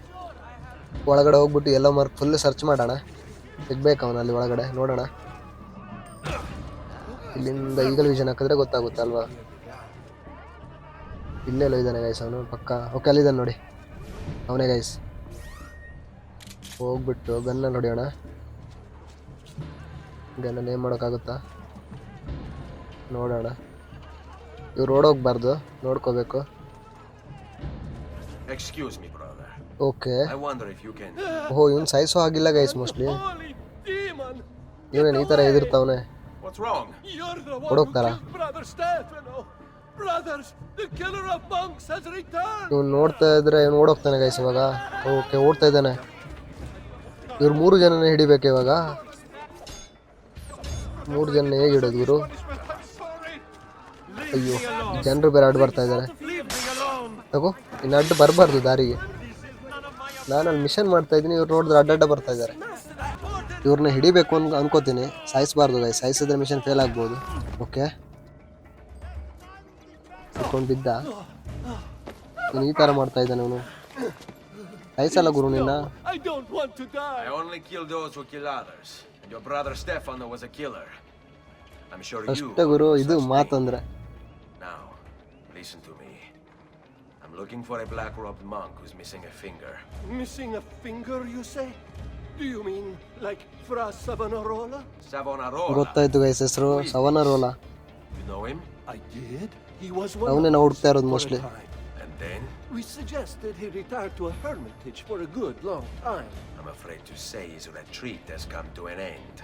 ಒಳಗಡೆ ಹೋಗ್ಬಿಟ್ಟು ಎಲ್ಲೋ ಮಾರ್ಕ್ ಫುಲ್ ಸರ್ಚ್ ಮಾಡೋಣ ಸಿಗ್ಬೇಕು ಅವನು ಅಲ್ಲಿ ಒಳಗಡೆ ನೋಡೋಣ ಇಲ್ಲಿಂದ ಈಗಲ್ ವಿಷನ್ ಹಾಕಿದ್ರೆ ಗೊತ್ತಾಗುತ್ತೆ ಅಲ್ವಾ ಇಲ್ಲೆಲ್ಲೋ ಇದ್ದಾನೆ ಗೈಸ್ ಅವನು ಪಕ್ಕ ಓಕೆ ಅಲ್ಲಿದ್ದಾನೆ ನೋಡಿ ಅವನೇ ಗೈಸ್ ಹೋಗ್ಬಿಟ್ಟು ಗನ್ನಲ್ಲಿ ಹೊಡಿಯೋಣ ಗನ್ನಲ್ಲಿ ಏನು ಮಾಡೋಕ್ಕಾಗುತ್ತಾ ನೋಡೋಣ ಇವ್ರು ಓಡೋಗ್ಬಾರ್ದು ನೋಡ್ಕೋಬೇಕು Excuse me, brother. Okay I wonder if you can. ಓಹೋ ಇವ್ನು ಸಾಯಿಸೋ ಆಗಿಲ್ಲ ಗೈಸ್ ಮೋಸ್ಟ್ಲಿ Holy demon! ಇವನೇನು ಈ ಥರ ಎದುರ್ತಾವನೆ What's wrong? You're the one who ಹೊಡೋಗ್ತಾರ killed Brother Stefano! Brothers, the killer of monks has returned! ಇವ್ನು ನೋಡ್ತಾ ಇದ್ರೆ ಇವ್ನು ಓಡೋಗ್ತಾನೆ ಗೈಸ್ ಇವಾಗ ಓಕೆ ಓಡ್ತಾ ಇದ್ದಾನೆ ಇವ್ರು 3 ಜನನೇ ಹಿಡಿಬೇಕು ಇವಾಗ 3 ಜನ ಹೇಗೆ ಹಿಡೋದು ಇವರು ಅಯ್ಯೋ ಜನರು ಬೇರೆ ಅಡ್ಡು ಬರ್ತಾ ಇದ್ದಾರೆ ತಗೋ ಇನ್ನು ಅಡ್ಡು ಬರಬಾರ್ದು ದಾರಿಗೆ ನಾನಲ್ಲಿ ಮಿಷನ್ ಮಾಡ್ತಾ ಇದ್ದೀನಿ ಇವ್ರು ನೋಡಿದ್ರೆ ಅಡ್ಡಡ್ಡ ಬರ್ತಾ ಇದ್ದಾರೆ ಇವ್ರನ್ನ ಹಿಡಿಬೇಕು ಅನ್ಕೋತೀನಿ ಸಾಯಿಸಬಾರ್ದು ಗೈಸ್ ಸಾಯಿಸಿದ್ರೆ ಮಿಷನ್ ಫೇಲ್ ಆಗ್ಬೋದು ಓಕೆ ಇಟ್ಕೊಂಡು ಬಿದ್ದ ನೀನು ಈ ಥರ ಮಾಡ್ತಾ ಇದ್ದಾನೆ ಅವನು ಸಾಯಿಸಲ್ಲ ಗುರು ನಿನ್ನ I don't want to die! I only kill those who kill others. And your brother Stefano was a killer. I'm sure you. ಅಷ್ಟೇ ಗುರು ಇದು ಮಾತಂದ್ರೆ Now, listen to me. I'm looking for a black-robed monk who's missing a finger. Missing a finger, you say? Do you mean like Fra Savonarola? Savonarola. ಗೊತ್ತಾಯ್ತು guys ಹೆಸರು ಸವನರೋಲ You know him? I did. He was one ಅವನೇ of ನಾವು us ಹುಡುಕ್ತಾ ಇರೋದು for a mostly time. And then? We suggested he retire to a hermitage for a good long time. I'm afraid to say his retreat has come to an end.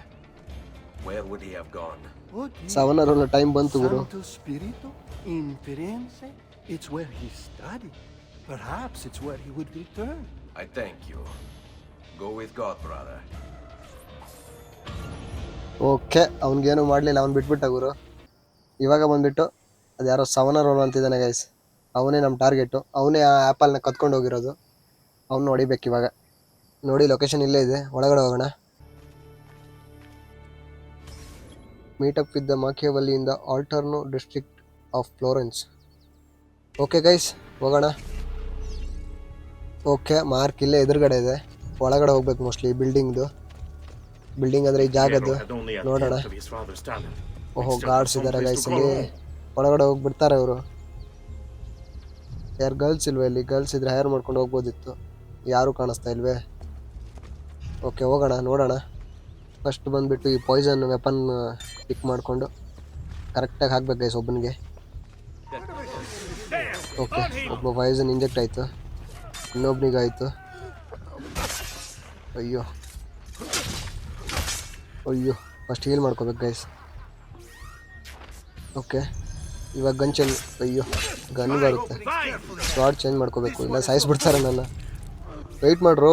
Where would he have gone? Would he? Savonarola time ಬಂತು ಗುರು Santo Spirito in Firenze? It's where he studied. Perhaps it's where he would return. I thank you. Go with God, brother. Okay ಅವ್ನಿಗೇನು ಮಾಡಲಿಲ್ಲ ಅವ್ನು ಬಿಟ್ಬಿಟ್ಟ ಗುರು ಇವಾಗ ಬಂದ್ಬಿಟ್ಟು ಅದು ಯಾರೋ ಸವನರೋಲ ಅಂತಿದ್ದಾನೆ ಗೈಸ್ ಅವನೇ ನಮ್ಮ ಟಾರ್ಗೆಟು ಅವನೇ ಆ ಆ್ಯಪಲ್ನ ಕತ್ಕೊಂಡು ಹೋಗಿರೋದು ಅವ್ನು ನೋಡಿಬೇಕು ಇವಾಗ ನೋಡಿ ಲೊಕೇಶನ್ ಇಲ್ಲೇ ಇದೆ ಒಳಗಡೆ ಹೋಗೋಣ meet up with the Machiavelli in the Oltrarno district of Florence okay guys ಹೋಗೋಣ ಓಕೆ ಮಾರ್ಕ್ ಇಲ್ಲೇ ಎದುರುಗಡೆ ಇದೆ ಒಳಗಡೆ ಹೋಗ್ಬೇಕು ಮೋಸ್ಟ್ಲಿ ಬಿಲ್ಡಿಂಗ್ದು ಬಿಲ್ಡಿಂಗ್ ಅಂದರೆ ಈ ಜಾಗದ್ದು ನೋಡೋಣ ಓಹೋ ಗಾರ್ಡ್ಸ್ ಇದ್ದಾರೆ ಗೈಸ್ ಇಲ್ಲಿ ಒಳಗಡೆ ಹೋಗ್ಬಿಡ್ತಾರೆ ಅವರು ಯಾರು ಗರ್ಲ್ಸ್ ಇಲ್ವೇ ಇಲ್ಲಿ ಗರ್ಲ್ಸ್ ಇದ್ರೆ ಹೈರ್ ಮಾಡ್ಕೊಂಡು ಹೋಗ್ಬೋದಿತ್ತು ಯಾರೂ ಕಾಣಿಸ್ತಾ ಇಲ್ವೇ ಓಕೆ ಹೋಗೋಣ ನೋಡೋಣ ಫಸ್ಟ್ ಬಂದುಬಿಟ್ಟು ಈ ಪಾಯ್ಸನ್ ವೆಪನ್ ಪಿಕ್ ಮಾಡಿಕೊಂಡು ಕರೆಕ್ಟಾಗಿ ಹಾಕ್ಬೇಕು ಗೈಸ್ ಒಬ್ಬನಿಗೆ ಓಕೆ ಒಬ್ಬ ಪಾಯ್ಸನ್ ಇಂಜೆಕ್ಟ್ ಆಯಿತು ಇನ್ನೊಬ್ನಿಗಾಯಿತು ಅಯ್ಯೋ ಅಯ್ಯೋ ಫಸ್ಟ್ ಹೀಲ್ ಮಾಡ್ಕೋಬೇಕು ಗೈಸ್ ಓಕೆ ಇವಾಗ ಗನ್ ಚೇಂಜ್ ಅಯ್ಯೋ ಗನ್ ಬರುತ್ತೆ ಸ್ವಾಡ್ ಚೇಂಜ್ ಮಾಡ್ಕೋಬೇಕು ಇಲ್ಲ ಸಾಯಿಸ್ಬಿಡ್ತಾರೆ ನನ್ನ ವೆಯ್ಟ್ ಮಾಡ್ರು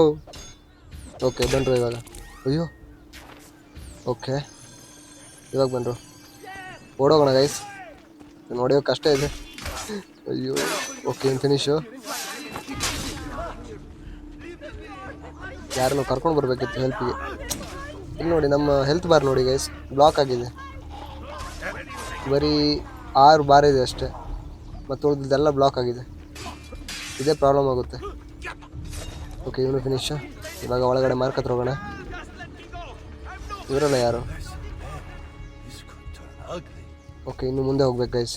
ಓಕೆ ಬಂದರು ಇವಾಗ ಅಯ್ಯೋ ಓಕೆ ಇವಾಗ ಬಂದರು ಓಡೋಗೋಣ ಗೈಸ್ ನೋಡಿಯೋ ಕಷ್ಟ ಇದೆ ಅಯ್ಯೋ ಓಕೆ ಫಿನಿಶು ಯಾರನ್ನು ಕರ್ಕೊಂಡು ಬರಬೇಕಿತ್ತು ಹೆಲ್ಪಿಗೆ ಇಲ್ಲಿ ನೋಡಿ ನಮ್ಮ ಹೆಲ್ತ್ ಬಾರ್ ನೋಡಿ ಗೈಸ್ ಬ್ಲಾಕ್ ಆಗಿದೆ ಬರೀ 6 ಬಾರ್ ಇದೆ ಅಷ್ಟೇ ಮತ್ತು ಉಳಿದಿದ್ದೆಲ್ಲ ಬ್ಲಾಕ್ ಆಗಿದೆ ಇದೇ ಪ್ರಾಬ್ಲಮ್ ಆಗುತ್ತೆ ಓಕೆ ಇವನು ಫಿನಿಶ್ ಇವಾಗ ಒಳಗಡೆ ಮಾರ್ಕ್ ಹತ್ರ ಹೋಗೋಣ ಇವರಲ್ಲ ಯಾರು This could turn ugly. Okay ಇನ್ನು ಮುಂದೆ ಹೋಗ್ಬೇಕು guys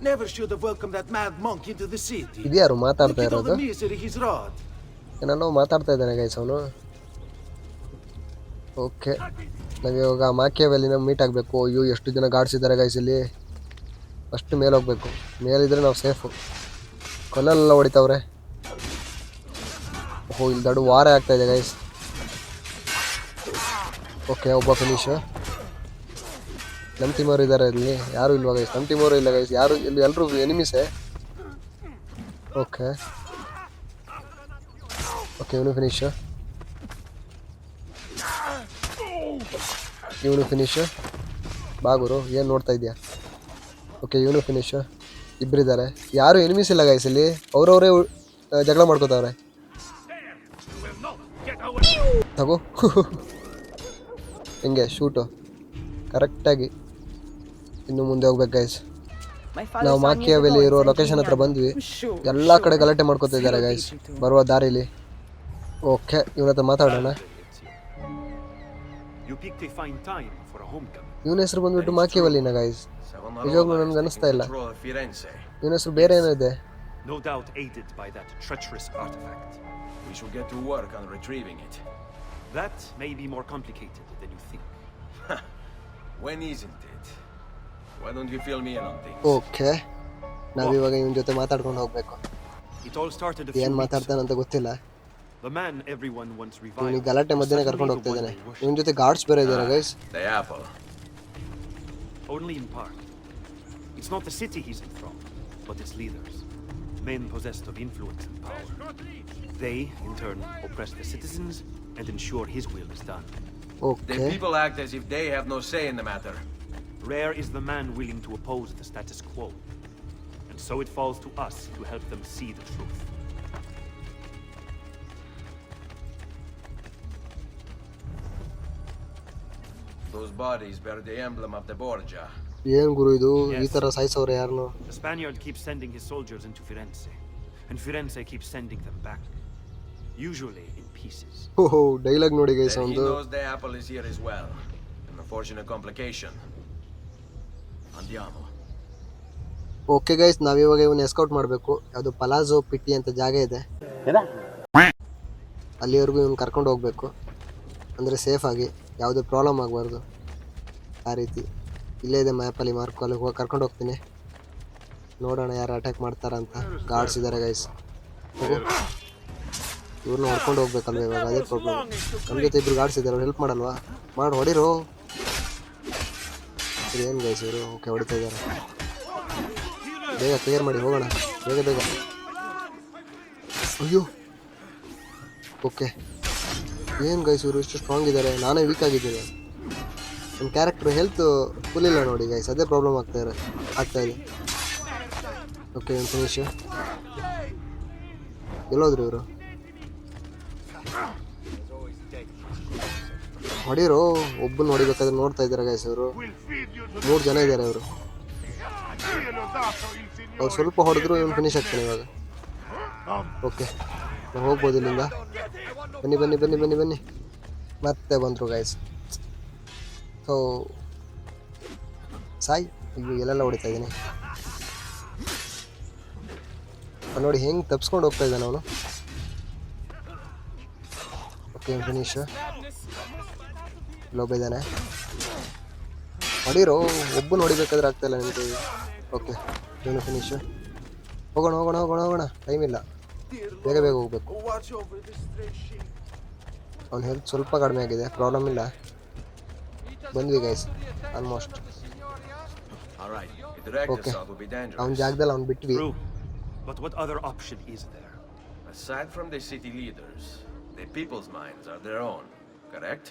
Never should have welcomed that mad monk into the city. ಇದ್ಯಾರು ಮಾತಾಡ್ತಾ Look at all ಇರೋದು the misery he's wrought. ನಾನು ಮಾತಾಡ್ತಾ ಇದ್ದಾನೆ ಗೈಸ್ ಅವನು ಓಕೆ ನಾವು ಇವಾಗ ಮಾಕಿಯವೆಲ್ಲಿನ ಮೀಟ್ ಆಗಬೇಕು ಅಯ್ಯೋ ಎಷ್ಟು ಜನ ಗಾರ್ಡ್ಸ್ ಇದ್ದಾರೆ ಗೈಸ್ ಇಲ್ಲಿ ಫಸ್ಟ್ ಮೇಲೆ ಹೋಗ್ಬೇಕು ಮೇಲಿದ್ರೆ ನಾವು ಸೇಫು ಕೊಲ್ಲಲ್ಲ ಹೊಡಿತಾವ್ರೆ ಓಹೋ ಇಲ್ಲಿ ದೊಡ್ಡ ವಾರ ಆಗ್ತಾಯಿದೆ ಗೈಸ್ ಓಕೆ ಒಬ್ಬ ಫಿನಿಶು ನಮ್ಮ ಟೀಮವರು ಇದ್ದಾರೆ ಇಲ್ಲಿ ಯಾರೂ ಇಲ್ವಾ ಗೈಸ್ ನಮ್ಮ ಟೀಮವರು ಇಲ್ಲ ಗೈಸ್ ಯಾರು ಇಲ್ಲಿ ಎಲ್ಲರೂ ಎನಿಮಿಸೇ ಓಕೆ ಓಕೆ ಇವನು ಫಿನಿಶು ಇವನು ಫಿನಿಶು ಬಾಗುರು ಏನು ನೋಡ್ತಾ ಇದೆಯಾ ಓಕೆ ಇವನು ಫಿನಿಶು ಇಬ್ಬರಿದ್ದಾರೆ ಯಾರು ಎನಿಮಿಸ್ ಇಲ್ಲ ಗೈಸ್ ಇಲ್ಲಿ ಅವರವರೇ ಜಗಳ ಮಾಡ್ಕೋತಾವ್ರೆ ತಗೋ ಹಿಂಗೆ ಶೂಟು ಕರೆಕ್ಟಾಗಿ ಇನ್ನು ಮುಂದೆ ಹೋಗ್ಬೇಕು ಗೈಸ್. ನಾವು ಮಾಕಿಯಾವೆಲಿ ಇರೋ ಲೊಕೇಶನ್ ಹತ್ರ ಬಂದ್ವಿ. ಎಲ್ಲ ಕಡೆ ಗಲಾಟೆ ಮಾಡ್ಕೊತಾ ಇದ್ದಾರೆ ಗೈಸ್ ಬರುವ ದಾರಿಲಿ. ಓಕೆ, ಇವನ ಹತ್ರ ಮಾತಾಡೋಣ. You picked a fine time for a homecoming. ಇವನ ಹೆಸರು ಬಂದ್ಬಿಟ್ಟು ಮಾಕಿಯಾವೆಲಿನ ಗೈಸ್. ನಿಜವಾಗ್ಲೂ ನನ್ಗೆ ಅನಿಸ್ತಾ ಇಲ್ಲ. Control of Firenze. ಇವನ ಹೆಸರು ಬೇರೆ ಏನೋ ಇದೆ. No doubt aided by that treacherous artifact. We should get to work on retrieving it. That may be more complicated than you think. When isn't it? Why don't you fill me in on things? Okay, ನಾವಿವಾಗ ಇವನ ಜೊತೆ ಮಾತಾಡ್ಕೊಂಡು ಹೋಗ್ಬೇಕು. It all started a few ಏನ್ weeks ಮಾತಾಡ್ತಾನಂತ ಗೊತ್ತಿಲ್ಲ. The man everyone once ಇವನಿಗೆ reviled. ಗಲಾಟೆ ಮಧ್ಯೆ ಕರ್ಕೊಂಡು ಹೋಗ್ತಾ ಇದ್ದಾನೆ. ಇವನ ಜೊತೆ ಗಾರ್ಡ್ಸ್ ಬೇರೆ ಇದ್ದಾರೆ guys. The apple. Only in part. It's not the city he's enthralled, but its leaders. Men possessed of influence and power. They, in turn, oppress the citizens and ensure his will is done. Okay, The people act as if they have no say in the matter. Rare is the man willing to oppose the status quo. And so it falls to us to help them see the truth. Those bodies bear the emblem of the Borgia. ಏನ್ ಗುರು ಇದು ಈ ತರ ಸಾಯಿಸೋರು ಯಾರನ್ನು? The Spaniard keeps sending his soldiers into Firenze, and Firenze keeps sending them back. Usually in pieces. ಓಹೋ, dialogue ನೋಡಿ guys Then he ಒಂದು. knows the apple is here as well. An unfortunate complication. Andiamo. Okay guys, ನಾವಿವಾಗ ಇವನ್ನ ಎಸ್ಕೌಟ್ ಮಾಡಬೇಕು. ಯಾವುದು palazzo ಪಿಟ್ಟಿ ಅಂತ ಜಾಗ ಇದೆ, ಅಲ್ಲಿವರೆಗೂ ಇವನ್ನ ಕರ್ಕೊಂಡು ಹೋಗ್ಬೇಕು. ಅಂದರೆ ಸೇಫ್ ಆಗಿ, ಯಾವುದೇ ಪ್ರಾಬ್ಲಮ್ ಆಗಬಾರ್ದು. ಆ ರೀತಿ ಇಲ್ಲೇ ಇದೆ ಮ್ಯಾಪಲ್ಲಿ ಮಾರ್ಕ್. ಅಲ್ಲಿ ಹೋಗಿ ಕರ್ಕೊಂಡು ಹೋಗ್ತೀನಿ. ನೋಡೋಣ ಯಾರು ಅಟ್ಯಾಕ್ ಮಾಡ್ತಾರಂತ. ಗಾರ್ಡ್ಸ್ ಇದ್ದಾರೆ ಗೈಸ್. ಇವ್ರನ್ನ ಹೊಡ್ಕೊಂಡು ಹೋಗ್ಬೇಕಲ್ವ ಇವಾಗ, ಅದೇ ಪ್ರಾಬ್ಲಮ್. ನಮ್ಮ ಜೊತೆ ಇಬ್ರು ಗಾರ್ಡ್ಸ್ ಇದ್ದಾರೆ, ಅವ್ರು ಹೆಲ್ಪ್ ಮಾಡಲ್ವಾ? ಮಾಡಿ ಹೊಡಿರೋ. ಏನು ಗೈಸ್ ಇವರು? ಓಕೆ, ಹೊಡಿತಾ ಇದ್ದಾರೆ. ಬೇಗ ಕ್ಲಿಯರ್ ಮಾಡಿ ಹೋಗೋಣ, ಬೇಗ ಬೇಗ. ಅಯ್ಯೋ, ಓಕೆ. ಏನು ಗೈಸ್ ಇವರು ಇಷ್ಟು ಸ್ಟ್ರಾಂಗ್ ಇದ್ದಾರೆ, ನಾನೇ ವೀಕ್ ಆಗಿದ್ದೀನಿ. ನನ್ನ ಕ್ಯಾರೆಕ್ಟರ್ ಹೆಲ್ತ್ ಫುಲ್ ಇಲ್ಲ ನೋಡಿ ಗೈಸ್, ಅದೇ ಪ್ರಾಬ್ಲಮ್ ಆಗ್ತಾ ಇದೆ. ಓಕೆ, ಒಂದು ಫಿನಿಶ್. ಎಲ್ಲೋದ್ರು ಇವರು? ಹೊಡೀರೋ. ಒಬ್ಬನ ಹೊಡಿಬೇಕಾದ್ರೆ ನೋಡ್ತಾ ಇದ್ದಾರೆ ಗೈಸ್ ಇವರು. 3 ಜನ ಇದ್ದಾರೆ ಅವರು. ಅವ್ರು ಸ್ವಲ್ಪ ಹೊಡೆದ್ರು ಇವನು ಫಿನಿಶ್ ಆಗ್ತಾನೆ ಇವಾಗ. ಓಕೆ, ನಾವು ಹೋಗ್ಬೋದು ಇಲ್ಲಿಂದ. ಬನ್ನಿ ಬನ್ನಿ ಬನ್ನಿ ಬನ್ನಿ ಬನ್ನಿ. ಮತ್ತೆ ಬಂದರು ಗೈಸ್. ಸೊ ಸಾಯ್. ಅಯ್ಯೋ, ಎಲ್ಲೆಲ್ಲ ಹೊಡಿತಾ ಇದ್ದೀನಿ ನೋಡಿ. ಹೆಂಗೆ ತಪ್ಸ್ಕೊಂಡು ಹೋಗ್ತಾ ಇದ್ದಾನೆ ಅವನು. Okay, finish. ಲೋಬ ಇದ್ದಾನೆ. ಹೊಡೀರೋ. ಒಬ್ಬನ ಹೊಡಿಬೇಕಾದ್ರೆ ಆಗ್ತಾಯಿಲ್ಲ ನಿಮಗೆ. ಓಕೆ, ಏನು ಫಿನಿಶ್. ಹೋಗೋಣ ಹೋಗೋಣ ಹೋಗೋಣ ಹೋಗೋಣ, ಟೈಮ್ ಇಲ್ಲ, ಬೇಗ ಬೇಗ ಹೋಗ್ಬೇಕು. ಅವ್ನ ಹೆಲ್ತ್ ಸ್ವಲ್ಪ ಕಡಿಮೆ ಆಗಿದೆ, ಪ್ರಾಬ್ಲಮ್ ಇಲ್ಲ. ಬಂದ್ವಿ ಗೈಸ್ ಆಲ್ಮೋಸ್ಟ್. ಓಕೆ, ಅವ್ನ ಜಾಗದಲ್ಲಿ ಅವ್ನು ಬಿಟ್ವಿ. True. But what other option is there? Aside from the city leaders, the people's minds are their own, correct?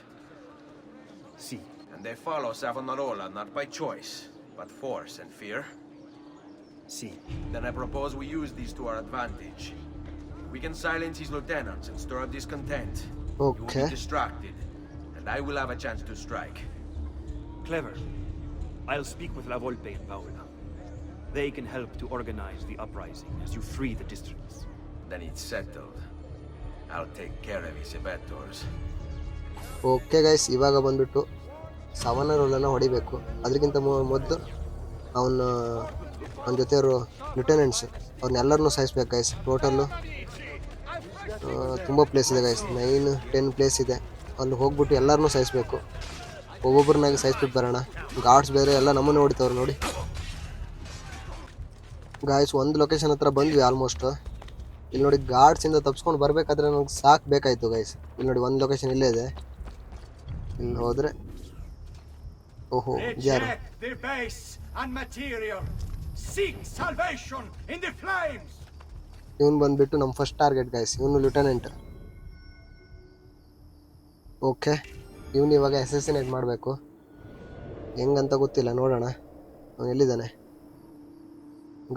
See. And they follow Savonarola not by choice, but force and fear? See. Then I propose we use these to our advantage. We can silence his lieutenants and stir up discontent. You will Okay. be distracted, and I will have a chance to strike. Clever. I'll speak with La Volpe and Paola. They can help to organize the uprising as you free the districts. Then it's settled. I'll take care of his abettors. Okay guys, ಇವಾಗ ಬಂದ್ಬಿಟ್ಟು ಸವನರೋಲನ್ನು ಹೊಡಿಬೇಕು. ಅದಕ್ಕಿಂತ ಮೊದಲು ಅವನ ಜೊತೆ ಅವರು ಲಿeutenants ಅವ್ರನ್ನೆಲ್ಲರನ್ನೂ ಸಾಯಿಸ್ಬೇಕು guys. Total ತುಂಬ place ಇದೆ ಗೈಸ್, 9-10 ಪ್ಲೇಸ್ ಇದೆ. ಅಲ್ಲಿ ಹೋಗ್ಬಿಟ್ಟು ಎಲ್ಲರನ್ನೂ ಸಾಯಿಸ್ಬೇಕು. ಒಬ್ಬೊಬ್ಬರನ್ನಾಗಿ ಸಾಯಿಸ್ಬಿಟ್ಟು ಬರೋಣ. ಗಾರ್ಡ್ಸ್ ಬೇರೆ ಎಲ್ಲ ನಮ್ಮನ್ನು ಹೊಡಿತವ್ರು ನೋಡಿ ಗಾಯ್ಸ್. ಒಂದು ಲೊಕೇಶನ್ ಹತ್ರ ಬಂದ್ವಿ ಆಲ್ಮೋಸ್ಟ್. ಇಲ್ಲಿ ನೋಡಿ, ಗಾರ್ಡ್ಸಿಂದ ತಪ್ಸ್ಕೊಂಡು ಬರಬೇಕಾದ್ರೆ ನನಗೆ ಸಾಕು ಬೇಕಾಯಿತು ಗೈಸ್. ಇಲ್ಲಿ ನೋಡಿ, ಒಂದು ಲೊಕೇಶನ್ ಇಲ್ಲೇ ಇದೆ. ಇಲ್ಲಿ ಹೋದರೆ ಓಹೋ, ಯಾರು? their base and material. Seek salvation in the flames. ಇವನು ಬಂದುಬಿಟ್ಟು ನಮ್ಮ ಫಸ್ಟ್ ಟಾರ್ಗೆಟ್ ಗೈಸ್. ಇವನು ಲಿeutenant. ಓಕೆ, ಇವನು ಇವಾಗ ಅಸೆಸಿನೇಟ್ ಮಾಡಬೇಕು. ಹೆಂಗಂತ ಗೊತ್ತಿಲ್ಲ, ನೋಡೋಣ. ಅವನು ಎಲ್ಲಿದ್ದಾನೆ?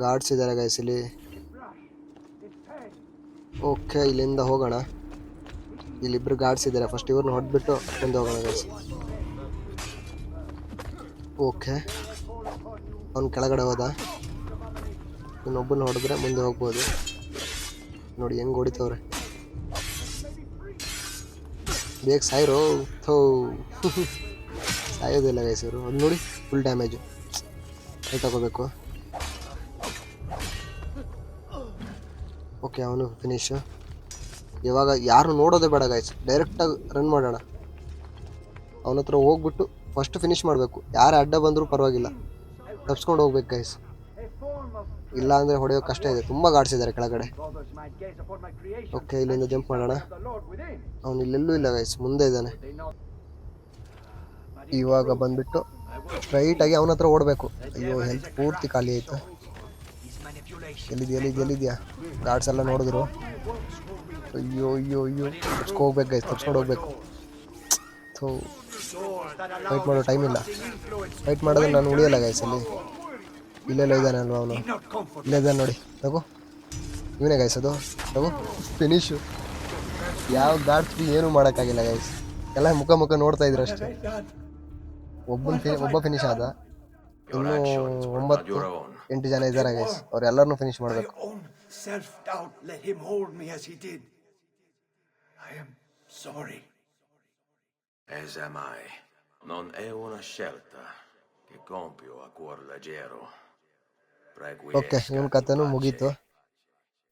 ಗಾರ್ಡ್ಸ್ ಇದ್ದಾರೆ ಗೈಸ್ ಇಲ್ಲಿ. ಓಕೆ, ಇಲ್ಲಿಂದ ಹೋಗೋಣ. ಇಲ್ಲಿಬ್ರು ಗಾರ್ಡ್ಸ್ ಇದ್ದಾರೆ. ಫಸ್ಟ್ ಇವ್ರನ್ನ ಹೊಡೆದ್ಬಿಟ್ಟು ಮುಂದೆ ಹೋಗೋಣ ಗೈಸ್. ಓಕೆ, ಅವ್ನು ಕೆಳಗಡೆ ಹೋದ. ಇನ್ನೊಬ್ಬನ ಹೊಡೆದ್ರೆ ಮುಂದೆ ಹೋಗ್ಬೋದು. ನೋಡಿ ಹೆಂಗೆ ಹೊಡಿತವ್ರೆ. ಬೇಗ ಸಾಯಿರೋ. ಥೋ ಸಾಯೋದಿಲ್ಲ ಗೈಸ್ ಇವರು. ಅದು ನೋಡಿ ಫುಲ್ ಡ್ಯಾಮೇಜು. ಕೈ ತಗೋಬೇಕು. ಓಕೆ, ಅವನು ಫಿನಿಶು. ಇವಾಗ ಯಾರು ನೋಡೋದೇ ಬೇಡ ಗೈಸ್, ಡೈರೆಕ್ಟಾಗಿ ರನ್ ಮಾಡೋಣ. ಅವನ ಹತ್ರ ಹೋಗ್ಬಿಟ್ಟು ಫಸ್ಟ್ ಫಿನಿಶ್ ಮಾಡಬೇಕು. ಯಾರು ಅಡ್ಡ ಬಂದರೂ ಪರವಾಗಿಲ್ಲ, ತಪ್ಸ್ಕೊಂಡು ಹೋಗ್ಬೇಕು ಗೈಸ್. ಇಲ್ಲ ಅಂದರೆ ಹೊಡೆಯೋ ಕಷ್ಟ ಇದೆ. ತುಂಬ ಗಾಡ್ಸಿದ್ದಾರೆ ಕೆಳಗಡೆ. ಓಕೆ, ಇಲ್ಲಿಂದ ಜಂಪ್ ಮಾಡೋಣ. ಅವನು ಇಲ್ಲೆಲ್ಲೂ ಇಲ್ಲ ಗೈಸ್, ಮುಂದೆ ಇದ್ದಾನೆ. ಇವಾಗ ಬಂದ್ಬಿಟ್ಟು ಸ್ಟ್ರೈಟಾಗಿ ಅವನ ಹತ್ರ ಓಡಬೇಕು. ಅಯ್ಯೋ, ಹೆಲ್ತ್ ಪೂರ್ತಿ ಖಾಲಿ ಆಯಿತು. ಎಲ್ಲಿದ್ಯಾ ಗಾರ್ಡ್ಸ್ ಎಲ್ಲ ನೋಡಿದ್ರು. ಅಯ್ಯೋ ಅಯ್ಯೋ ಅಯ್ಯೋ, ತಪ್ಸ್ಕೋಗ್ಬೇಕು ಗೈಸ್, ತಪ್ಸ್ಕೊಂಡು ಹೋಗ್ಬೇಕು. ಥೋ, ಫೈಟ್ ಮಾಡೋ ಟೈಮ್ ಇಲ್ಲ. ಫೈಟ್ ಮಾಡಿದ್ರೆ ನಾನು ಉಳಿಯಲ್ಲ ಗೈಸ್. ಅಲ್ಲಿ ಇಲ್ಲೆಲ್ಲ ಇದ್ದಾನೆ ಅಲ್ವಾ ಅವನು. ಇಲ್ಲೇ ಇದ್ದಾನೆ ನೋಡಿ. ತಗೋ, ಇವನೇ ಗೈಸ್ ಅದು. ತಗೋ, ಫಿನಿಶು. ಯಾವ ಗಾರ್ಡ್ಸ್ ಬಿ ಏನೂ ಮಾಡೋಕ್ಕಾಗಿಲ್ಲ ಗೈಸ್. ಎಲ್ಲ ಮುಖ ನೋಡ್ತಾ ಇದ್ರು ಅಷ್ಟೇ. ಒಬ್ಬ ಫಿನಿಶ್ ಆದ. ಇನ್ನೂ 9-8 ಜನ ಇದ್ದಾರೆ ಗೈಸ್. ಅವ್ರೆಲ್ಲರನ್ನೂ ಫಿನಿಶ್ ಮಾಡಬೇಕು. Self-doubt let him hold me as he did. I am sorry. As am I. Non è una scelta che compio a cuor leggero. Okay, ಇವನ್ ಕಥೆನೂ ಮುಗೀತು.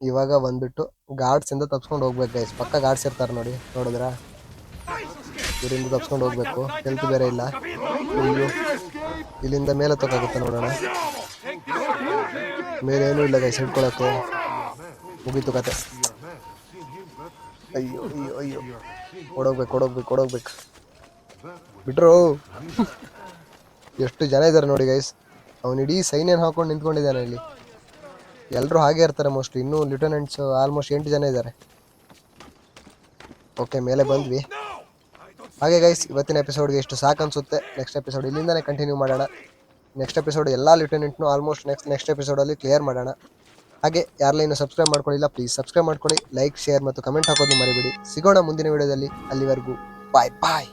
ಇವಾಗ ಬಂದ್ಬಿಟ್ಟು ಗಾರ್ಡ್ಸ್ ಇಂದ ತಪ್ಸ್ಕೊಂಡು ಹೋಗ್ಬೇಕು ಗೈಸ್. ಪಕ್ಕ ಗಾರ್ಡ್ಸ್ ಇರ್ತಾರೆ ನೋಡಿ, ನೋಡಿದ್ರಾ? ಇವರಿಂದ ತಪ್ಸ್ಕೊಂಡು ಹೋಗ್ಬೇಕು. ಹೆಲ್ತ್ ಬೇರೆ ಇಲ್ಲ. ಇಲ್ಲಿಂದ ಮೇಲೆ ತಗೋಗುತ್ತೆ ನೋಡೋಣ. ಮೇಲೆ ಏನೂ ಇಲ್ಲ ಗೈಸ್ ಹಿಡ್ಕೊಳಕ್ಕೆ. ಮುಗೀತು ಕತೆ. ಅಯ್ಯೋ ಅಯ್ಯೋ ಅಯ್ಯೋ, ಓಡೋಗ್ಬೇಕು. ಬಿಟ್ರು. ಎಷ್ಟು ಜನ ಇದ್ದಾರೆ ನೋಡಿ ಗೈಸ್. ಅವನು ಇಡೀ ಸೈನ್ಯನ ಹಾಕೊಂಡು ನಿಂತ್ಕೊಂಡಿದ್ದಾನೆ ಇಲ್ಲಿ. ಎಲ್ಲರೂ ಹಾಗೆ ಇರ್ತಾರೆ ಮೋಸ್ಟ್ಲಿ. ಇನ್ನೂ ಲಿeutenants ಆಲ್ಮೋಸ್ಟ್ 8 ಜನ ಇದ್ದಾರೆ. ಓಕೆ, ಮೇಲೆ ಬಂದ್ವಿ. ಹಾಗೆ ಗೈಸ್, ಇವತ್ತಿನ ಎಪಿಸೋಡ್ಗೆ ಇಷ್ಟು ಸಾಕು ಅನಿಸುತ್ತೆ. ನೆಕ್ಸ್ಟ್ ಎಪಿಸೋಡ್ ಇಲ್ಲಿಂದನೇ ಕಂಟಿನ್ಯೂ ಮಾಡೋಣ. ನೆಕ್ಸ್ಟ್ ಎಪಿಸೋಡ್ ಎಲ್ಲ ಲಿeutenantನೂ ಆಲ್ಮೋಸ್ಟ್ ನೆಕ್ಸ್ಟ್ ಎಪಿಸೋಡಲ್ಲಿ ಕ್ಲಿಯರ್ ಮಾಡೋಣ. ಹಾಗೆ ಯಾರೆಲ್ಲ ಇನ್ನೂ ಸಬ್ಸ್ಕ್ರೈಬ್ ಮಾಡ್ಕೊಳ್ಳಿಲ್ಲ, ಪ್ಲೀಸ್ ಸಬ್ಸ್ಕ್ರೈಬ್ ಮಾಡ್ಕೊಳ್ಳಿ. ಲೈಕ್, ಶೇರ್ ಮತ್ತು ಕಮೆಂಟ್ ಹಾಕೋದು ಮರಿಬೇಡಿ. ಸಿಗೋಣ ಮುಂದಿನ ವಿಡಿಯೋದಲ್ಲಿ. ಅಲ್ಲಿವರೆಗೂ ಬಾಯ್ ಬಾಯ್.